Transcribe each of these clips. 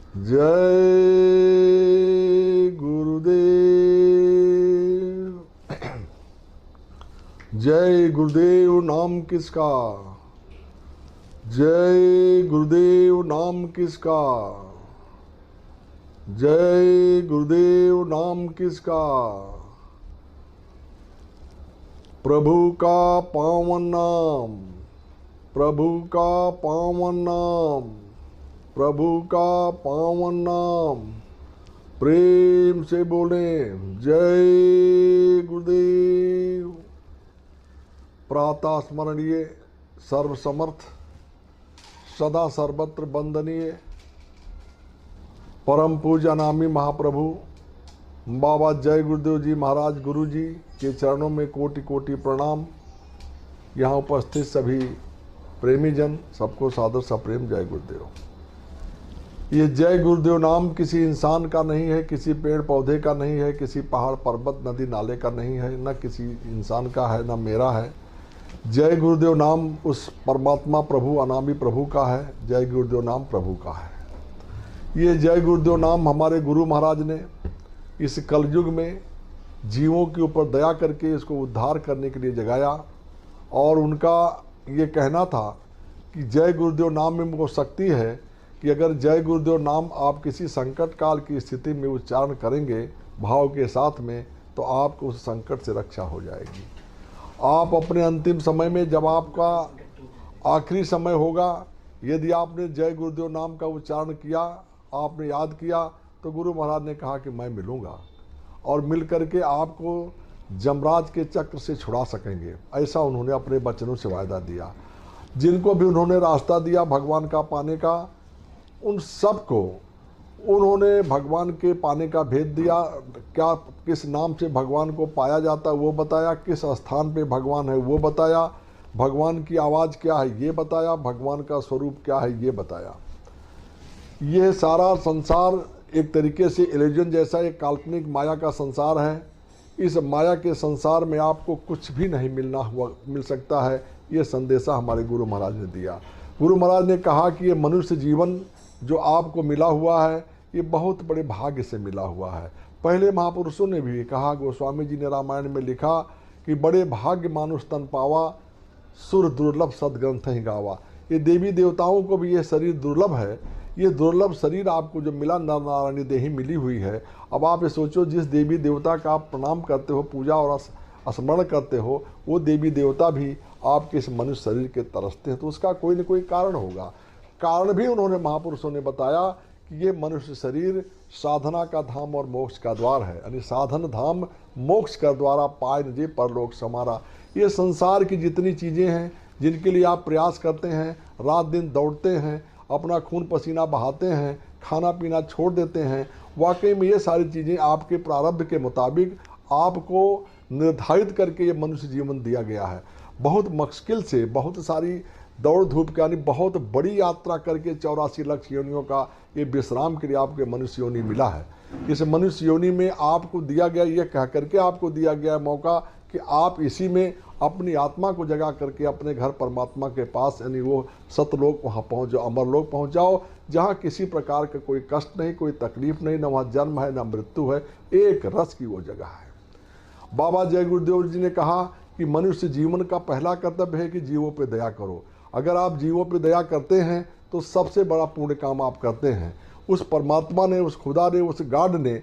जय गुरुदेव। जय गुरुदेव नाम किसका, जय गुरुदेव नाम किसका, जय गुरुदेव नाम किसका। प्रभु का पावन नाम, प्रभु का पावन नाम, प्रभु का पावन नाम। प्रेम से बोले जय गुरुदेव। प्रातः स्मरणीय, सर्वसमर्थ, सदा सर्वत्र वंदनीय, परम पूज्य नामी महाप्रभु बाबा जय गुरुदेव जी महाराज गुरु जी के चरणों में कोटि कोटि प्रणाम। यहाँ उपस्थित सभी प्रेमी जन, सबको सादर सप्रेम जय गुरुदेव। ये जय गुरुदेव नाम किसी इंसान का नहीं है, किसी पेड़ पौधे का नहीं है, किसी पहाड़ पर्वत नदी नाले का नहीं है, न किसी इंसान का है, न मेरा है। जय गुरुदेव नाम उस परमात्मा प्रभु अनामी प्रभु का है। जय गुरुदेव नाम प्रभु का है। ये जय गुरुदेव नाम हमारे गुरु महाराज ने इस कलयुग में जीवों के ऊपर दया करके इसको उद्धार करने के लिए जगाया। और उनका ये कहना था कि जय गुरुदेव नाम में वो शक्ति है कि अगर जय गुरुदेव नाम आप किसी संकट काल की स्थिति में उच्चारण करेंगे भाव के साथ में, तो आपको उस संकट से रक्षा हो जाएगी। आप अपने अंतिम समय में, जब आपका आखिरी समय होगा, यदि आपने जय गुरुदेव नाम का उच्चारण किया, आपने याद किया, तो गुरु महाराज ने कहा कि मैं मिलूँगा और मिल करके आपको जमराज के चक्र से छुड़ा सकेंगे। ऐसा उन्होंने अपने वचनों से वायदा दिया। जिनको भी उन्होंने रास्ता दिया भगवान का पाने का, उन सब को उन्होंने भगवान के पाने का भेद दिया। क्या किस नाम से भगवान को पाया जाता है वो बताया, किस स्थान पे भगवान है वो बताया, भगवान की आवाज़ क्या है ये बताया, भगवान का स्वरूप क्या है ये बताया। यह सारा संसार एक तरीके से इल्यूजन जैसा एक काल्पनिक माया का संसार है। इस माया के संसार में आपको कुछ भी नहीं मिल सकता है। ये संदेशा हमारे गुरु महाराज ने दिया। गुरु महाराज ने कहा कि ये मनुष्य जीवन जो आपको मिला हुआ है, ये बहुत बड़े भाग्य से मिला हुआ है। पहले महापुरुषों ने भी कहा, गोस्वामी जी ने रामायण में लिखा कि बड़े भाग्य मानुष तन पावा, सुर दुर्लभ सदग्रंथ ही गावा। ये देवी देवताओं को भी ये शरीर दुर्लभ है। ये दुर्लभ शरीर आपको जो मिला, नर नारायणी देही मिली हुई है। अब आप ये सोचो, जिस देवी देवता का आप प्रणाम करते हो, पूजा और स्मरण करते हो, वो देवी देवता भी आपके इस मनुष्य शरीर के तरसते हैं, तो उसका कोई न कोई कारण होगा। कारण भी उन्होंने महापुरुषों ने बताया कि ये मनुष्य शरीर साधना का धाम और मोक्ष का द्वार है। यानी साधन धाम मोक्ष का द्वारा पाए न जे परलोक समारा। ये संसार की जितनी चीज़ें हैं जिनके लिए आप प्रयास करते हैं, रात दिन दौड़ते हैं, अपना खून पसीना बहाते हैं, खाना पीना छोड़ देते हैं, वाकई में ये सारी चीज़ें आपके प्रारब्ध के मुताबिक आपको निर्धारित करके ये मनुष्य जीवन दिया गया है। बहुत मुश्किल से, बहुत सारी दौड़ धूप के, यानी बहुत बड़ी यात्रा करके 84 लाख योनियों का ये विश्राम के लिए आपके मनुष्य योनि मिला है। इस मनुष्य योनि में आपको दिया गया, ये कह करके आपको दिया गया मौका कि आप इसी में अपनी आत्मा को जगा करके अपने घर परमात्मा के पास, यानी वो सतलोक वहाँ पहुँच जाओ, अमरलोक पहुँच जाओ, जहाँ किसी प्रकार का कोई कष्ट नहीं, कोई तकलीफ नहीं, न वहाँ जन्म है न मृत्यु है, एक रस की वो जगह है। बाबा जय गुरुदेव जी ने कहा कि मनुष्य जीवन का पहला कर्तव्य है कि जीवों पर दया करो। अगर आप जीवों पर दया करते हैं तो सबसे बड़ा पुण्य काम आप करते हैं। उस परमात्मा ने, उस खुदा ने, उस गॉड ने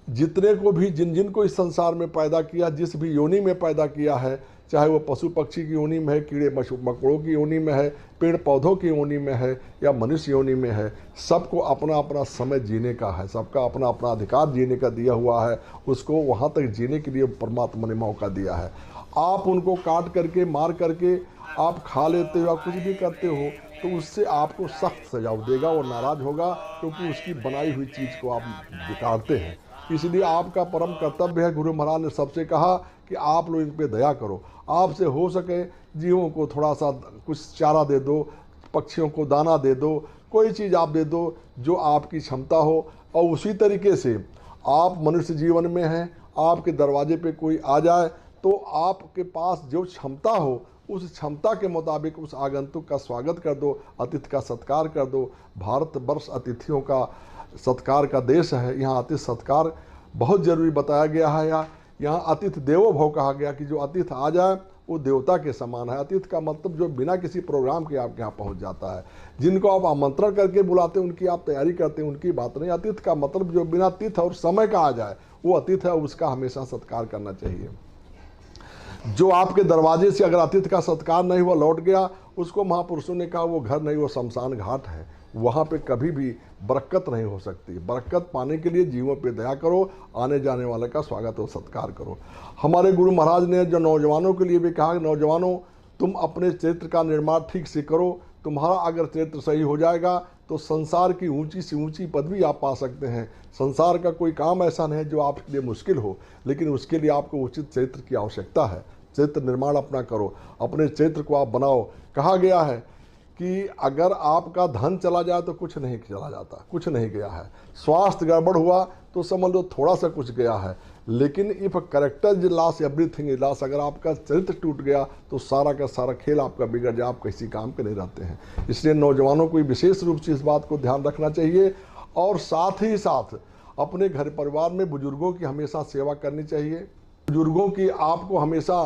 जितने को भी, जिन को इस संसार में पैदा किया, जिस भी योनि में पैदा किया है, चाहे वो पशु पक्षी की योनि में है, कीड़े मकोड़ों की योनि में है, पेड़ पौधों की योनि में है, या मनुष्य योनि में है, सबको अपना अपना समय जीने का है, सबका अपना अपना अधिकार जीने का दिया हुआ है। उसको वहाँ तक जीने के लिए परमात्मा ने मौका दिया है। आप उनको काट करके, मार करके आप खा लेते हो या कुछ भी करते हो, तो उससे आपको सख्त सजा देगा, वो नाराज़ होगा, क्योंकि उसकी बनाई हुई चीज़ को आप बिगाड़ते हैं। इसलिए आपका परम कर्तव्य है, गुरु महाराज ने सबसे कहा कि आप लोग इन पे दया करो। आपसे हो सके जीवों को थोड़ा सा कुछ चारा दे दो, पक्षियों को दाना दे दो, कोई चीज़ आप दे दो जो आपकी क्षमता हो। और उसी तरीके से आप मनुष्य जीवन में हैं, आपके दरवाजे पे कोई आ जाए तो आपके पास जो क्षमता हो उस क्षमता के मुताबिक उस आगंतुक का स्वागत कर दो, अतिथि का सत्कार कर दो। भारतवर्ष अतिथियों का सत्कार का देश है। यहाँ अतिथि सत्कार बहुत जरूरी बताया गया है। यहाँ अतिथि देवो भव कहा गया कि जो अतिथि आ जाए वो देवता के समान है। अतिथि का मतलब जो बिना किसी प्रोग्राम के आपके यहाँ पहुँच जाता है। जिनको आप आमंत्रण करके बुलाते हैं उनकी आप तैयारी करते हैं, उनकी बात नहीं। अतिथि का मतलब जो बिना तिथि और समय का आ जाए वो अतिथि है, उसका हमेशा सत्कार करना चाहिए। जो आपके दरवाजे से अगर अतिथि का सत्कार नहीं हुआ, लौट गया, उसको महापुरुषों ने कहा वो घर नहीं, वो शमशान घाट है। वहाँ पे कभी भी बरकत नहीं हो सकती। बरकत पाने के लिए जीवों पे दया करो, आने जाने वाले का स्वागत और सत्कार करो। हमारे गुरु महाराज ने जो नौजवानों के लिए भी कहा, नौजवानों तुम अपने चरित्र का निर्माण ठीक से करो। तुम्हारा अगर चरित्र सही हो जाएगा तो संसार की ऊंची से ऊंची पदवी आप पा सकते हैं। संसार का कोई काम ऐसा नहीं है जो आपके लिए मुश्किल हो, लेकिन उसके लिए आपको उचित चरित्र की आवश्यकता है। चरित्र निर्माण अपना करो, अपने चरित्र को आप बनाओ। कहा गया है कि अगर आपका धन चला जाए तो कुछ नहीं चला जाता, कुछ नहीं गया है। स्वास्थ्य गड़बड़ हुआ तो समझ लो थोड़ा सा कुछ गया है, लेकिन if character is loss everything is loss. अगर आपका चरित्र टूट गया तो सारा का सारा खेल आपका बिगड़ जाए, आप किसी काम के नहीं रहते हैं। इसलिए नौजवानों को विशेष रूप से इस बात को ध्यान रखना चाहिए और साथ ही साथ अपने घर परिवार में बुजुर्गों की हमेशा सेवा करनी चाहिए। बुजुर्गों की आपको हमेशा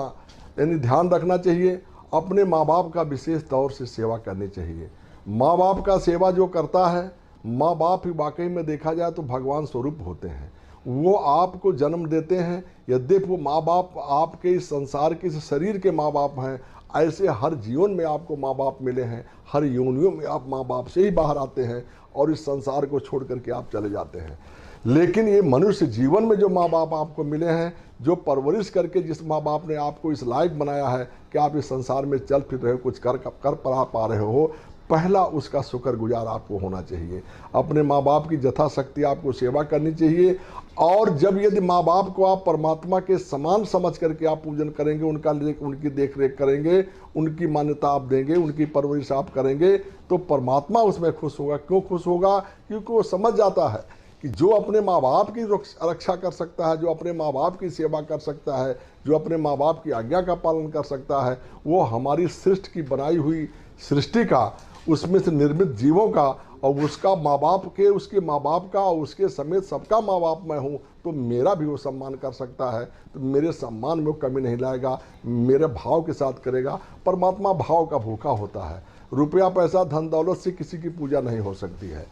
यानी ध्यान रखना चाहिए। अपने माँ बाप का विशेष तौर से सेवा करनी चाहिए। माँ बाप का सेवा जो करता है, माँ बाप ही वाकई में देखा जाए तो भगवान स्वरूप होते हैं। वो आपको जन्म देते हैं, यद्यपि वो माँ बाप आपके इस संसार के इस शरीर के माँ बाप हैं, ऐसे हर जीवन में आपको माँ बाप मिले हैं। हर योनियों में आप माँ बाप से ही बाहर आते हैं और इस संसार को छोड़ करके आप चले जाते हैं। लेकिन ये मनुष्य जीवन में जो माँ बाप आपको मिले हैं, जो परवरिश करके जिस माँ बाप ने आपको इस लायक बनाया है कि आप इस संसार में चल फिर रहे हो, कुछ कर पा रहे हो, पहला उसका शुक्रगुजार आपको होना चाहिए। अपने माँ बाप की यथाशक्ति आपको सेवा करनी चाहिए। और जब यदि माँ बाप को आप परमात्मा के समान समझ करके आप पूजन करेंगे, उनकी देख रेख करेंगे, उनकी मान्यता आप देंगे, उनकी परवरिश आप करेंगे, तो परमात्मा उसमें खुश होगा। क्यों खुश होगा? क्योंकि वो समझ जाता है कि जो अपने माँ बाप की रक्षा कर सकता है, जो अपने माँ बाप की सेवा कर सकता है, जो अपने माँ बाप की आज्ञा का पालन कर सकता है, वो हमारी सृष्टि की बनाई हुई सृष्टि का, उसमें से निर्मित जीवों का और उसका माँ बाप के, उसके माँ बाप का और उसके समेत सबका माँ बाप मैं हूँ, तो मेरा भी वो सम्मान कर सकता है। तो मेरे सम्मान में वो कमी नहीं लाएगा, मेरे भाव के साथ करेगा। परमात्मा भाव का भूखा होता है। रुपया पैसा धन दौलत से किसी की पूजा नहीं हो सकती है।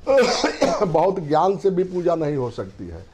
बहुत ज्ञान से भी पूजा नहीं हो सकती है।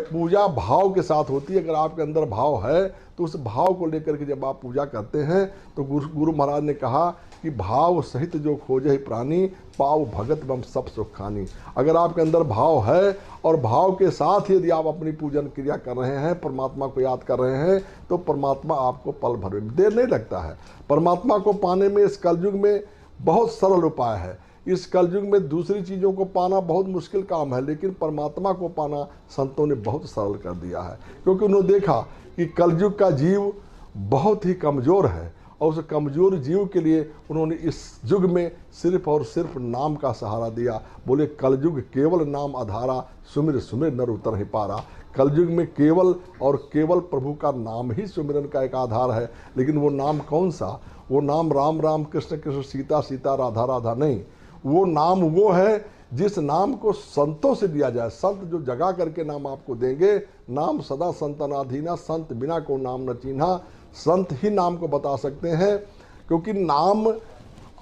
पूजा भाव के साथ होती है। अगर आपके अंदर भाव है तो उस भाव को लेकर के जब आप पूजा करते हैं तो गुरु महाराज ने कहा कि भाव सहित जो खोजे ही प्राणी, पाव भगत बम सब सुख खानी। अगर आपके अंदर भाव है और भाव के साथ यदि आप अपनी पूजन क्रिया कर रहे हैं, परमात्मा को याद कर रहे हैं, तो परमात्मा आपको पल भर में देर नहीं लगता है। परमात्मा को पाने में इस कलयुग में बहुत सरल उपाय है। इस कलयुग में दूसरी चीज़ों को पाना बहुत मुश्किल काम है, लेकिन परमात्मा को पाना संतों ने बहुत सरल कर दिया है। क्योंकि उन्होंने देखा कि कलयुग का जीव बहुत ही कमज़ोर है और उस कमज़ोर जीव के लिए उन्होंने इस युग में सिर्फ और सिर्फ नाम का सहारा दिया। बोले कलयुग केवल नाम आधारा, सुमिर सुमिर नर उतर ही पारा। कलयुग में केवल और केवल प्रभु का नाम ही सुमिरन का एक आधार है। लेकिन वो नाम कौन सा? वो नाम राम राम कृष्ण कृष्ण सीता सीता राधा राधा नहीं। वो नाम वो है जिस नाम को संतों से दिया जाए। संत जो जगा करके नाम आपको देंगे, नाम सदा संतनाधीना, संत बिना को नाम न चीन्हा। संत ही नाम को बता सकते हैं, क्योंकि नाम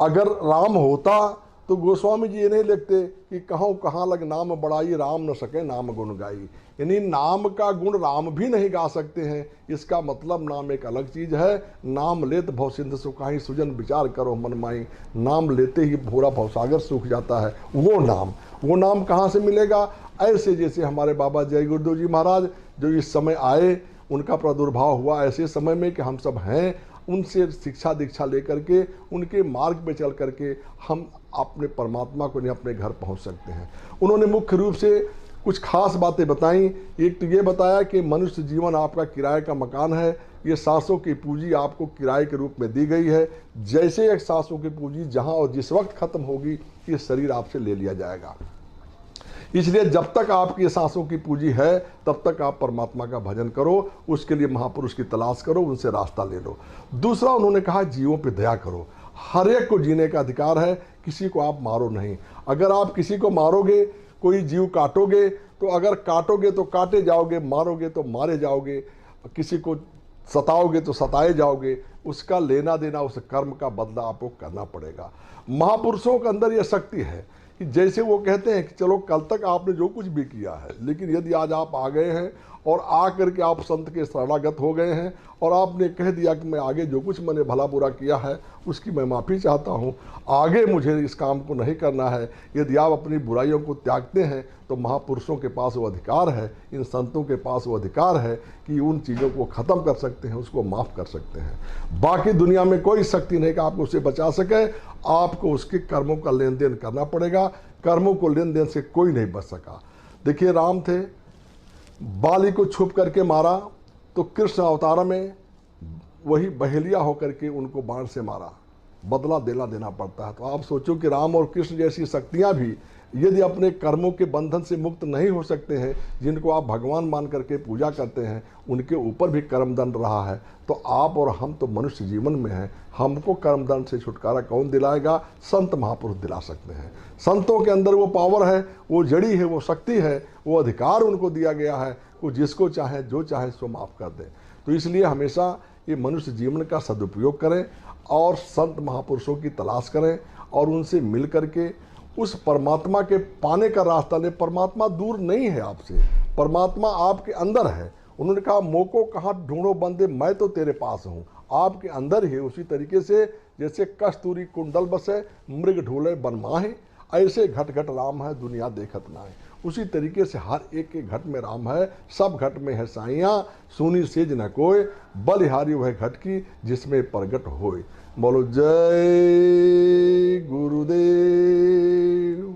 अगर राम होता तो गोस्वामी जी ये नहीं लिखते कि कहाँ लग नाम बड़ाई, राम न सके नाम गुण गाई। यानी नाम का गुण राम भी नहीं गा सकते हैं। इसका मतलब नाम एक अलग चीज़ है। नाम लेत भव सिंधु सुखाई, सुजन विचार करो मन माई। नाम लेते ही भोरा भवसागर सूख जाता है। वो नाम कहाँ से मिलेगा? ऐसे जैसे हमारे बाबा जय गुरुदेव जी महाराज जो इस समय आए, उनका प्रादुर्भाव हुआ ऐसे समय में कि हम सब हैं, उनसे शिक्षा दीक्षा लेकर के उनके मार्ग पे चल करके हम अपने परमात्मा को नहीं अपने घर पहुंच सकते हैं। उन्होंने मुख्य रूप से कुछ खास बातें बताई। एक तो ये बताया कि मनुष्य जीवन आपका किराए का मकान है। ये सांसों की पूंजी आपको किराए के रूप में दी गई है। जैसे एक सांसों की पूंजी जहाँ और जिस वक्त खत्म होगी, ये शरीर आपसे ले लिया जाएगा। इसलिए जब तक आपकी सांसों की पूंजी है तब तक आप परमात्मा का भजन करो, उसके लिए महापुरुष की तलाश करो, उनसे रास्ता ले लो। दूसरा उन्होंने कहा जीवों पे दया करो। हर एक को जीने का अधिकार है, किसी को आप मारो नहीं। अगर आप किसी को मारोगे, कोई जीव काटोगे, तो अगर काटोगे तो काटे जाओगे, मारोगे तो मारे जाओगे, किसी को सताओगे तो सताए जाओगे। उसका लेना देना, उस कर्म का बदला आपको करना पड़ेगा। महापुरुषों के अंदर यह शक्ति है कि जैसे वो कहते हैं कि चलो कल तक आपने जो कुछ भी किया है, लेकिन यदि आज आप आ गए हैं और आ करके आप संत के शरणागत हो गए हैं और आपने कह दिया कि मैं आगे जो कुछ मैंने भला बुरा किया है उसकी मैं माफ़ी चाहता हूँ, आगे मुझे इस काम को नहीं करना है, यदि आप अपनी बुराइयों को त्यागते हैं तो महापुरुषों के पास वो अधिकार है, इन संतों के पास वो अधिकार है कि उन चीज़ों को ख़त्म कर सकते हैं, उसको माफ़ कर सकते हैं। बाकी दुनिया में कोई शक्ति नहीं कि आपको उससे बचा सके। आपको उसके कर्मों का लेन देन करना पड़ेगा। कर्मों को लेन देन से कोई नहीं बच सका। देखिए, राम थे, बाली को छुप करके मारा, तो कृष्ण अवतार में वही बहेलिया होकर के उनको बाण से मारा। बदला देना पड़ता है। तो आप सोचो कि राम और कृष्ण जैसी शक्तियां भी यदि अपने कर्मों के बंधन से मुक्त नहीं हो सकते हैं, जिनको आप भगवान मान करके पूजा करते हैं, उनके ऊपर भी कर्मदंड रहा है, तो आप और हम तो मनुष्य जीवन में हैं, हमको कर्मदंड से छुटकारा कौन दिलाएगा? संत महापुरुष दिला सकते हैं। संतों के अंदर वो पावर है, वो जड़ी है, वो शक्ति है, वो अधिकार उनको दिया गया है, वो जिसको चाहे जो चाहे सो माफ़ कर दें। तो इसलिए हमेशा ये मनुष्य जीवन का सदुपयोग करें और संत महापुरुषों की तलाश करें और उनसे मिल करके उस परमात्मा के पाने का रास्ता ले। परमात्मा दूर नहीं है आपसे, परमात्मा आपके अंदर है। उन्होंने कहा, मोको कहाँ ढूंढो बंदे, मैं तो तेरे पास हूँ, आपके अंदर ही। उसी तरीके से जैसे कस्तूरी कुंडल बसे, मृग ढूले बनमाहे, ऐसे घट घट राम है, दुनिया देखत ना है। उसी तरीके से हर एक के घट में राम है, सब घट में है साइयाँ, सुनी सेज न कोय, बलिहारी वह घट की जिसमें प्रगट होए। बोलो जय गुरुदेव।